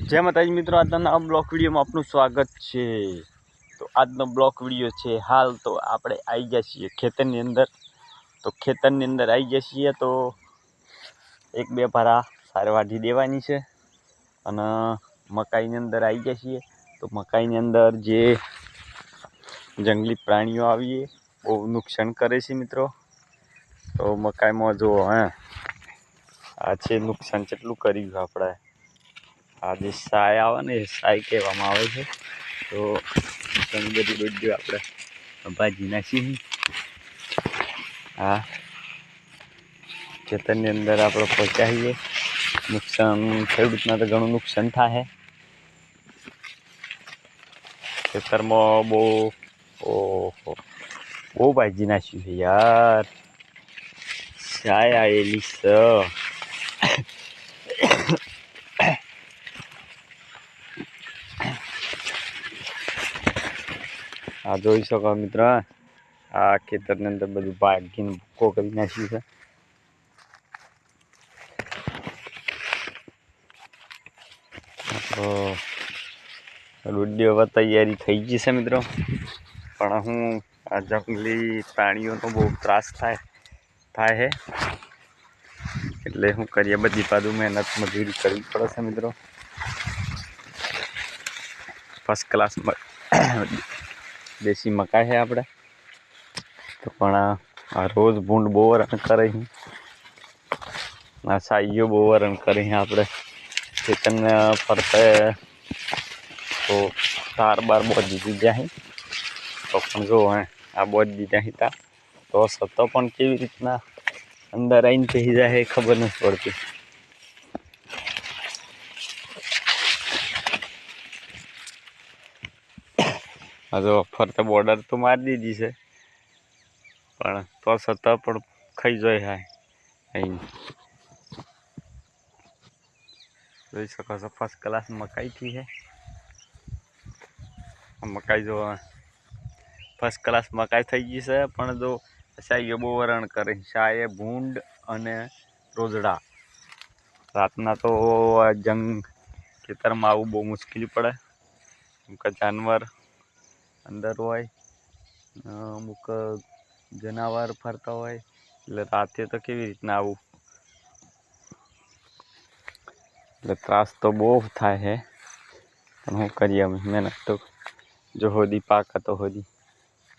जय माताजी मित्रों, આજના બ્લોક વિડીયોમાં આપનું સ્વાગત છે। તો આજનો બ્લોક વિડીયો છે હાલ તો આપણે આવી ગયા છીએ ખેતરની અંદર। તો ખેતરની અંદર આવી ગયા છીએ તો એક બે ભારા સાર વાઢી દેવાની છે અને મકાઈની અંદર આવી ગયા છીએ। તો મકાઈની અંદર જે જંગલી પ્રાણીઓ આવીએ બહુ નુકસાન કરે છે મિત્રો। તો મકાઈમાં જો આ છે નુકસાન કેટલું કર્યું આપણે। आज साय आवे ने साय कहवामां आवे छे। तो घणी बधी रोजियो आपणे भाजी नाखी। हाँ खेतरनी अंदर आपणे पहोंचाईए। नुकसान खेडूतने तो घणुं नुकसान थाय। खेतरमां ओहो बहु भाजी नाख्युं छे यार। साय आवेली छे। आ जोई शको मित्र, आ खेतरनी अंदर बधुं भागीने भूको करी नाख्युं छे। रोडियो हवे तैयारी थई गई छे मित्रों। पण हूँ आ जंगली प्राणीओनो बहु त्रास थाय है एटले हूँ करीए बधी बाजु मेहनत मजूरी करवी पड़े छे मित्रों। फर्स्ट क्लास देसी मकाई है आपणे। तो पण आ रोज भूंड बहु हरण करे छे। आ साईओ बहु हरण करे छे आपणे खेतरने फरते। तो तार बार बांधी दीधा है। तो पण जो आ बांधी दीधा है तार तो छतां पण केवी रीतना अंदर आवीने बेही जाए खबर नहीं पड़ती। आ जो फरते बॉर्डर तो मार दीधी है पण तो छतां पण खाई जाए है। જોઈ શકો છો ફર્સ્ટ ક્લાસ મકાઈ થી છે। મકાઈ જો ફર્સ્ટ ક્લાસ મકાઈ થઈ ગઈ છે પણ જો સાઈઓ બહુ હરણ કરે। સાયે ભૂંડ અને રોજડા રાતના તો જંગ ખેતરમાં આવવું બહુ મુશ્કેલી પડે કેમ કે જાનવર અંદર હોય અમુક જનાવર ફરતા હોય એટલે રાતે તો કેવી રીતના આવું એટલે ત્રાસ તો બહુ થાય છે। પણ હું કરીએ મહેનત તો જો હોદી પાકે તો હોદી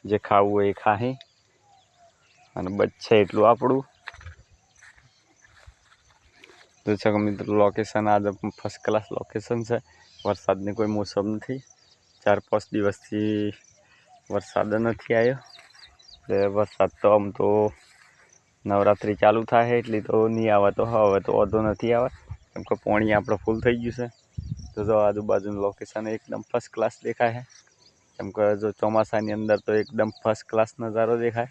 જે ખાવું હોય એ ખાહી અને બચશે એટલું આપણું। જોઈ શકો મિત્રો લોકેશન आज फर्स्ट क्लास लोकेशन है। वरसादनी कोई मौसम नहीं। 4-5 दिवसथी वरसाद नहीं आयो। वरसाद तो आम तो नवरात्रि चालू थाय एटली तो नहीं आवे तो हवे तो वांधो नहीं आवे केम के पाणी आपणे फूल थई गयुं छे। तो जो आजुबाजुनुं लोकेशन एकदम फर्स्ट क्लास देखाय है केम के जो ચોમાસાની अंदर तो एकदम फर्स्ट क्लास नजारो देखाय।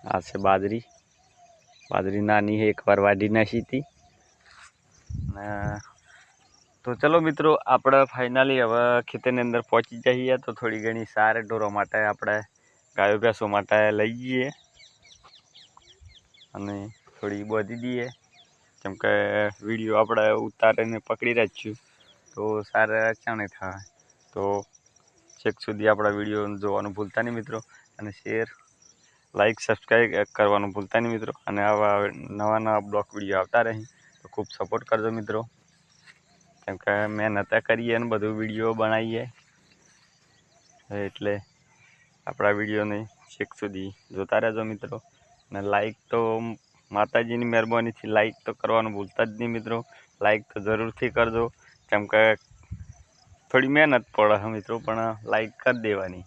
आ छे बाजरी। बाजरी नानी है एक बार वाढी नाखी थी। तो चलो मित्रों આપણે फाइनली હવે ખેતરની અંદર પહોંચી જઈએ તો થોડી ઘણી સાર ઢોરો માટે આપણે ગાયો ભેંસો માટે લઈ જઈએ અને થોડી બાંધી દઈએ કેમ કે વિડીયો આપણે ઉતારીને પકડી રાખ્યું તો સાર ચાણે થાય। તો છેક સુધી આપણા વિડીયો જોવાનું ભૂલતા નહીં મિત્રો અને શેર लाइक सब्सक्राइब करवानुं भूलता नहीं मित्रों। और आवा नवा नवा ब्लॉग विडियो आता रहे तो खूब सपोर्ट करजो मित्रों केम के मेहनत करिए ने बधुं विडियो बनाईए एटले आपड़ा विडियो ने छेक सुधी जोता रहेजो मित्रों। ने लाइक तो माताजी की मेहरबानी थी लाइक तो करवानुं भूलता ज नहीं मित्रों। लाइक तो जरूर थी करजो केम के थोड़ी मेहनत पड़े है मित्रों पण लाइक कर देवानी।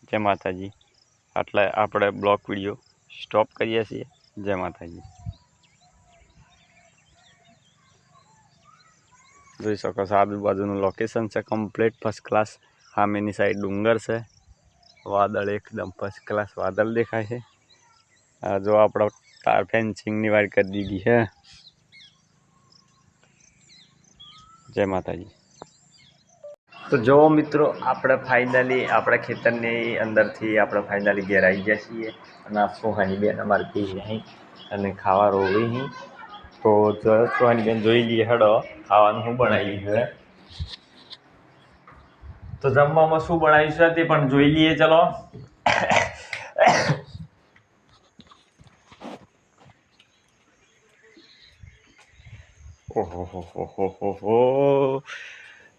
जय माताजी। आटले आपणे ब्लॉग विडियो स्टॉप करीए छीए। जय माताजी। જોઈ શકો છો આજુબાજુનું લોકેશન છે કમ્પ્લીટ ફર્સ્ટ ક્લાસ। સામેની સાઈડ ડુંગર છે વાદળ એકદમ ફર્સ્ટ ક્લાસ વાદળ દેખાય છે। આ જો આપણે તાર ફેન્સિંગની વાડ કરી દીધી છે। જય માતાજી। તો જો મિત્રો આપણે ફાઇનલી આપણા ખેતરની અંદરથી આપણે ફાઇનલી ઘેર આવી ગયા છીએ અને આ સોહાની બેન અમારે પી અહીં અને ખાવા રોવી અહીં તો સોહાની બેન જોઈ લઈએ હેડો ખાવાનું શું બનાવી છે તો જમવામાં શું બનાવ્યું છે તે પણ જોઈ લઈએ ચલો ઓહો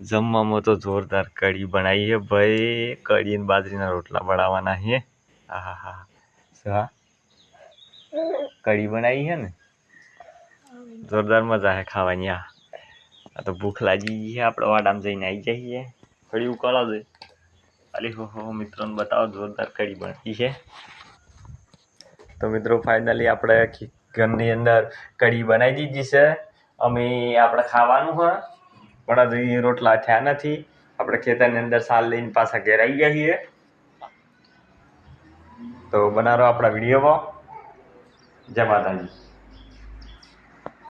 જમવામાં તો જોરદાર કઢી બનાવી છે ભાઈ કઢી અને બાજરીના રોટલા બનાવવાના છે હા હા હા કઢી બનાવી છે ને જોરદાર મજા છે ખાવાની આ તો ભૂખ લાગી ગઈ છે આપણે વાડામાં જઈને આવી જઈએ કઢી ઉકાળા દે અલી હો મિત્રોને બતાવો જોરદાર કઢી બની છે તો મિત્રો ફાઇનલી આપણે ઘરની અંદર કઢી બનાવી દીધી છે અમે આપણે ખાવાનું હોય પણ હજી રોટલા થયા નથી આપણે ખેતરની અંદર સાલ લઈને પાછા ઘેર આવી ગયા છીએ તો બનાવો આપણા વિડીયોમાં જય માતાજી